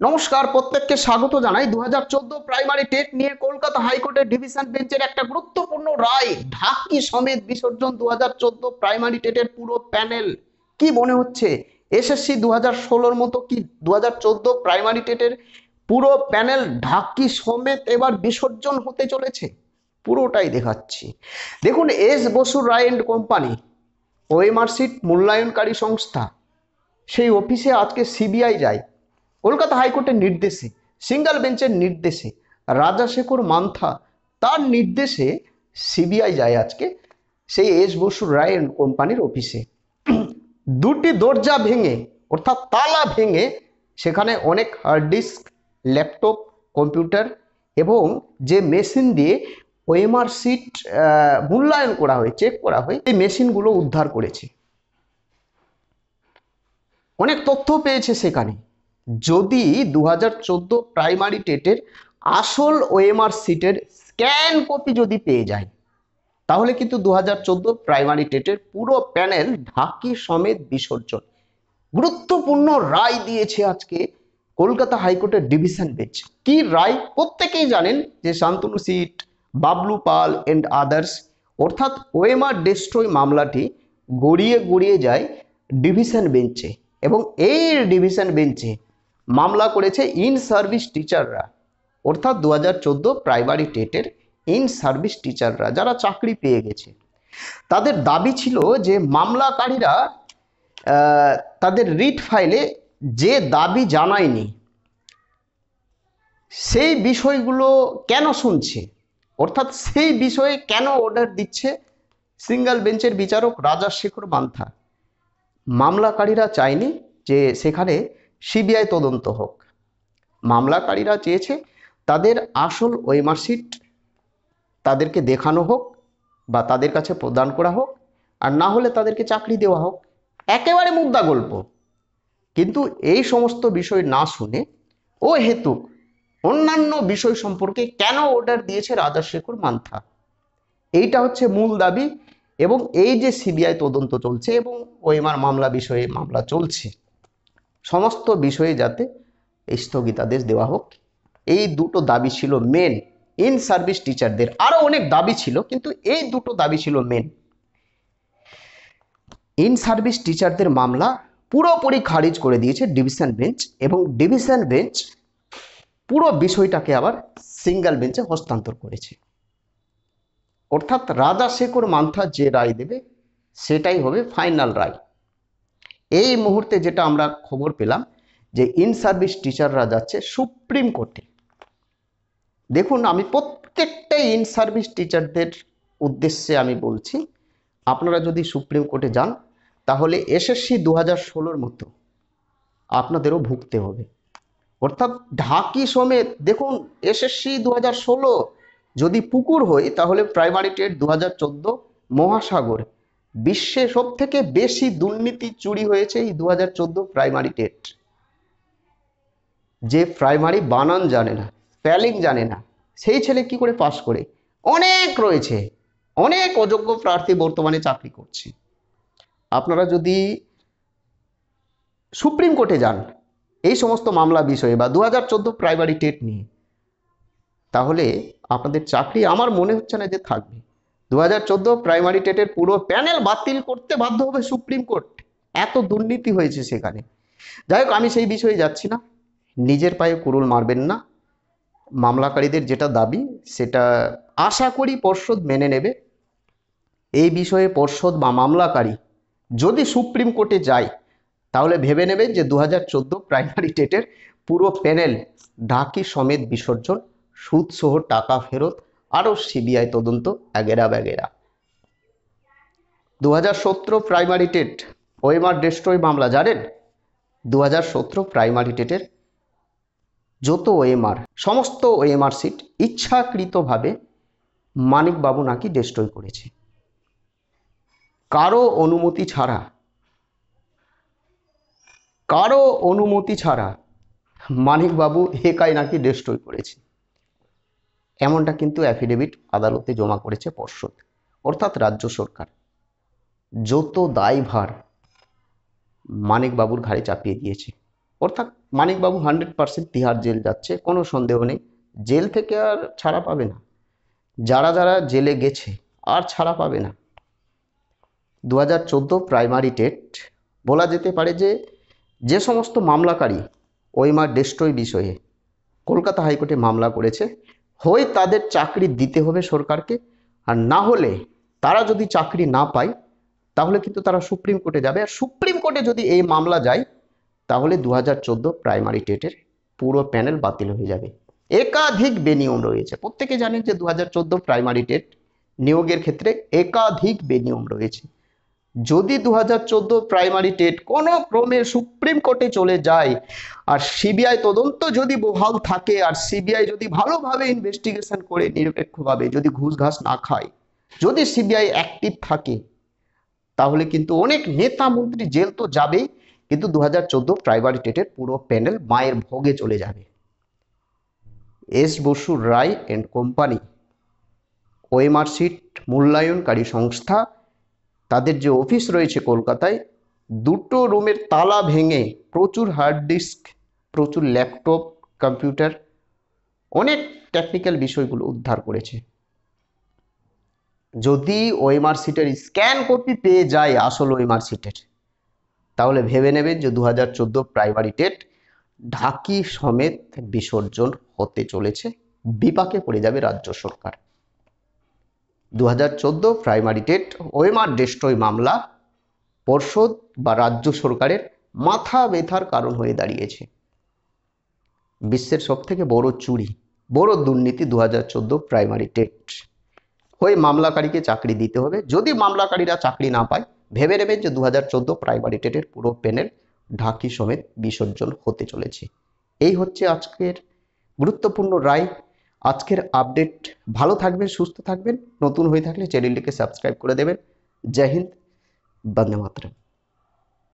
নমস্কার, প্রত্যেককে স্বাগত জানাই। 2014 প্রাইমারি টেট নিয়ে কলকাতা হাইকোর্টের ডিভিশন বেঞ্চের একটা গুরুত্বপূর্ণ রায়, ঢাকি সমেত বিসর্জন 2014 প্রাইমারি টেটের পুরো প্যানেল। কি মনে হচ্ছে এসএসসি 2016 মতো কি 2014 প্রাইমারি টেটের পুরো প্যানেল ঢাকি সমেত এবার বিসর্জন হতে চলেছে? পুরোটাই দেখাচ্ছি। দেখুন, S Basu Ray and company, OMR sheet মূল্যায়নকারী সংস্থা, সেই অফিসে আজকে সিবিআই যায়। কলকাতা হাইকোর্টের নির্দেশে, সিঙ্গেল বেঞ্চের নির্দেশে, রাজাশেখর মান্থা তার নির্দেশে সিবিআই যায় আজকে সেই এস বসু রায় এন্ড কোম্পানির অফিসে। দুটি দরজা ভেঙে, অর্থাৎ তালা ভেঙে, সেখানে অনেক হার্ড ডিস্ক, ল্যাপটপ, কম্পিউটার এবং যে মেশিন দিয়ে ওএমআর সিট মূল্যায়ন করা হয়, চেক করা হয়, এই মেশিনগুলো উদ্ধার করেছে। অনেক তথ্য পেয়েছে সেখানে। যদি 2014 প্রাইমারি টেটের আসল ওএমআর সিটের স্ক্যান কপি যদি পেয়ে যায়, তাহলে কিন্তু 2014 প্রাইমারি টেটের পুরো প্যানেল ঢাকি সমেত বিসর্জন। গুরুত্বপূর্ণ রায় দিয়েছে আজকে কলকাতা হাইকোর্টের ডিভিশন বেঞ্চ। কি রায়? প্রত্যেকেই জানেন যে Shantanu SIT, Bablu Pal and others, অর্থাৎ ওএমআর ডেস্ট্রয় মামলাটি গড়িয়ে গড়িয়ে যায় ডিভিশন বেঞ্চে, এবং এই ডিভিশন বেঞ্চে মামলা করেছে ইন সার্ভিস টিচাররা, অর্থাৎ 2014 প্রাইমারি টেটের ইন সার্ভিস টিচাররা যারা চাকরি পেয়ে গেছে। তাদের দাবি ছিল যে মামলাকারীরা তাদের রিট ফাইলে যে দাবি জানায়নি সেই বিষয়গুলো কেন শুনছে, অর্থাৎ সেই বিষয়ে কেন অর্ডার দিচ্ছে সিঙ্গেল বেঞ্চের বিচারক রাজাশেখর মান্থা। মামলাকারীরা চায়নি যে সেখানে সিবিআই তদন্ত হোক। মামলাকারীরা চেয়েছে তাদের আসল ওএমআর সিট তাদেরকে দেখানো হোক বা তাদের কাছে প্রদান করা হোক, আর না হলে তাদেরকে চাকরি দেওয়া হোক। একেবারে মুদ্রা গল্প। কিন্তু এই সমস্ত বিষয় না শুনে ও হেতুক অন্যান্য বিষয় সম্পর্কে কেন অর্ডার দিয়েছে রাজাশেখর মান্থা, এইটা হচ্ছে মূল দাবি। এবং এই যে সিবিআই তদন্ত চলছে এবং ওএমআর মামলা বিষয়ে মামলা চলছে, সমস্ত বিষয়ে যাতে স্থগিতাদেশ দেওয়া হোক, এই দুটো দাবি ছিল মেন ইন সার্ভিস টিচারদের। আরো অনেক দাবি ছিল, কিন্তু এই দুটো দাবি ছিল মেন। ইন সার্ভিস টিচারদের মামলা পুরোপুরি খারিজ করে দিয়েছে ডিভিশন বেঞ্চ, এবং ডিভিশন বেঞ্চ পুরো বিষয়টাকে আবার সিঙ্গেল বেঞ্চে হস্তান্তর করেছে। অর্থাৎ রাজাশেখর মান্থা যে রায় দেবে সেটাই হবে ফাইনাল রায়। এই মুহূর্তে যেটা আমরা খবর পেলাম যে ইন সার্ভিস টিচাররা যাচ্ছে সুপ্রিম কোর্টে। দেখুন, আমি প্রত্যেকটাই ইন সার্ভিস টিচারদের উদ্দেশ্যে আমি বলছি, আপনারা যদি সুপ্রিম কোর্টে যান তাহলে এসএসসি 2016 মতো আপনাদেরও ভুগতে হবে। অর্থাৎ ঢাকি সমেত, দেখুন এসএসসি 2016 যদি পুকুর হয় তাহলে প্রাইমারি টেট 2014 মহাসাগর। বিশ্বে সব থেকে বেশি দুর্নীতি চুরি হয়েছে এই 2014 প্রাইমারি টেট। যে প্রাইমারি বানান জানে না, স্পেলিং জানে না, সেই ছেলে কি করে পাস করে? অনেক রয়েছে, অনেক অযোগ্য প্রার্থী বর্তমানে চাকরি করছে। আপনারা যদি সুপ্রিম কোর্টে যান এই সমস্ত মামলা বিষয়ে বা 2014 প্রাইমারি টেট নিয়ে, তাহলে আপনাদের চাকরি আমার মনে হচ্ছে না যে থাকবে। 2014 প্রাইমারি টেটের পুরো প্যানেল বাতিল করতে বাধ্য হবে সুপ্রিম কোর্ট, এত দুর্নীতি হয়েছে সেখানে। যাই হোক, আমি সেই বিষয়ে যাচ্ছি না, নিজের পায়ে কুড়ুল মারবেন না। মামলাকারীদের যেটা দাবি সেটা আশা করি পর্ষদ মেনে নেবে। এই বিষয়ে পর্ষদ বা মামলাকারী যদি সুপ্রিম কোর্টে যায় তাহলে ভেবে নেবেন যে 2014 প্রাইমারি টেটের পুরো প্যানেল ঢাকি সমেত বিসর্জন, সুদসহ টাকা ফেরত, আরও সিবিআই তদন্ত এগেরা বেগেরা। 2017 প্রাইমারি টেট ওএমআর ডেস্ট্রয় মামলা জানেন? 2017 প্রাইমারি টেটের যত ওএমআর, সমস্ত ওএমআর সিট ইচ্ছাকৃতভাবে মানিকবাবু নাকি ডেস্ট্রয় করেছে, কারো অনুমতি ছাড়া। কারো অনুমতি ছাড়া মানিকবাবু একাই নাকি ডেস্ট্রয় করেছে, এমনটা কিন্তু অ্যাফিডেভিট আদালতে জমা করেছে পর্ষদ, অর্থাৎ রাজ্য সরকার। যত দায়ভার মানিকবাবুর ঘাড়ে চাপিয়ে দিয়েছে। অর্থাৎ মানিকবাবু 100% তিহার জেল যাচ্ছে, কোনো সন্দেহ নেই। জেল থেকে আর ছাড়া পাবে না, যারা যারা জেলে গেছে আর ছাড়া পাবে না। 2014 প্রাইমারি টেট বলা যেতে পারে যে সমস্ত মামলাকারী ওএমআর ডেস্ট্রয় বিষয়ে কলকাতা হাইকোর্টে মামলা করেছে, হয় তাদের চাকরি দিতে হবে সরকারকে, আর না হলে তারা যদি চাকরি না পায় তাহলে কিন্তু তারা সুপ্রিম কোর্টে যাবে। আর সুপ্রিম কোর্টে যদি এই মামলা যায় তাহলে 2014 প্রাইমারি টেটের পুরো প্যানেল বাতিল হয়ে যাবে। একাধিক বেনিয়ম রয়েছে, প্রত্যেকে জানেন যে 2014 প্রাইমারি টেট নিয়োগের ক্ষেত্রে একাধিক বেনিয়ম রয়েছে। যদি 2014 প্রাইমারি টেট কোনো ক্রমে সুপ্রিম কোর্টে চলে যায় আর সিবিআই তদন্ত যদি বহাল থাকে, আর সিবিআই যদি ভালোভাবে ইনভেস্টিগেশন করে নিরপেক্ষভাবে, যদি ঘুষ ঘাস না খায়, যদি সিবিআই অ্যাক্টিভ থাকে, তাহলে কিন্তু অনেক নেতা মন্ত্রী জেল তো যাবেই, কিন্তু 2014 প্রাইমারি টেটের পুরো প্যানেল মায়ের ভোগে চলে যাবে। S Basu Ray and company OMR sheet মূল্যায়নকারী সংস্থা, তাদের যে অফিস রয়েছে কলকাতায়, দুটো রুমের তালা ভেঙে প্রচুর হার্ড ডিস্ক, প্রচুর ল্যাপটপ, কম্পিউটার, অনেক টেকনিক্যাল বিষয়গুলো উদ্ধার করেছে। যদি ওএমআর সিটের স্ক্যান কপি পেয়ে যায় আসল ওএমআর সিটের, তাহলে ভেবে নেবেন যে 2014 প্রাইমারি টেট ঢাকি সমেত বিসর্জন হতে চলেছে, বিপাকে পড়ে যাবে রাজ্য সরকার। 2014 প্রাইমারি টেট ওএমআর ডেস্ট্রয় মামলা পর্ষদ বা রাজ্য সরকারের মাথা ব্যথার কারণ হয়ে দাঁড়িয়েছে। বিশ্বের সবথেকে বড় চুরি, বড় দুর্নীতি 2014 প্রাইমারি টেট। হয় মামলাকারীকে চাকরি দিতে হবে, যদি মামলাকারীরা চাকরি না পায় ভেবে নেবেন যে 2014 প্রাইমারি টেটের পুরো প্যানেল ঢাকি সমেত বিসর্জন হতে চলেছে। এই হচ্ছে আজকের গুরুত্বপূর্ণ রায়, আজকের আপডেট। ভালো থাকবেন, সুস্থ থাকবেন, নতুন হয়ে থাকলে চ্যানেলটিকে সাবস্ক্রাইব করে দেবেন। জয় হিন্দ, বন্দে মাতরম।